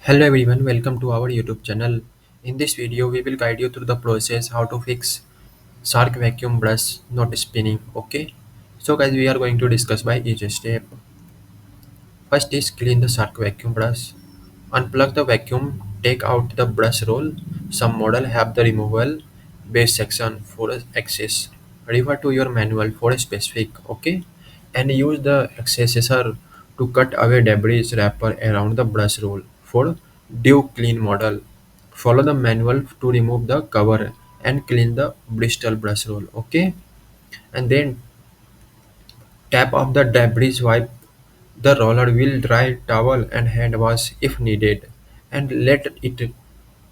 Hello everyone, welcome to our YouTube channel. In this video, we will guide you through the process how to fix shark vacuum brush not spinning. Okay, so guys, we are going to discuss by each step. First is clean the shark vacuum brush. Unplug the vacuum, take out the brush roll. Some model have the removable base section for access. Refer to your manual for a specific. Okay, and use the accessor to cut away debris wrapper around the brush roll. For dew clean model, follow the manual to remove the cover and clean the Bristol brush roll. Okay, and then tap off the debris, wipe the roller will dry towel and hand wash if needed, and let it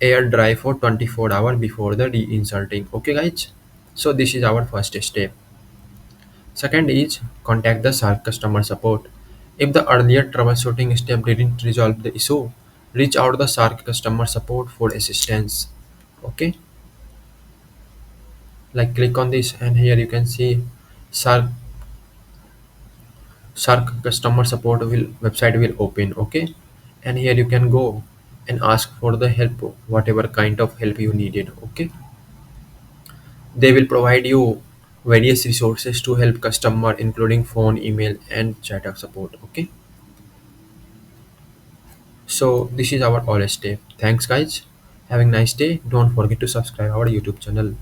air dry for 24 hours before the reinserting. Okay guys, so this is our first step. Second is contact the Shark customer support. If the earlier troubleshooting step didn't resolve the issue, reach out the Shark customer support for assistance. Okay, like click on this and here you can see Shark customer support will website will open. Okay, and here you can go and ask for the help, whatever kind of help you needed. Okay, they will provide you various resources to help customer, including phone, email, and chat support. Okay, so this is our all step. Thanks guys, having a nice day. Don't forget to subscribe our YouTube channel.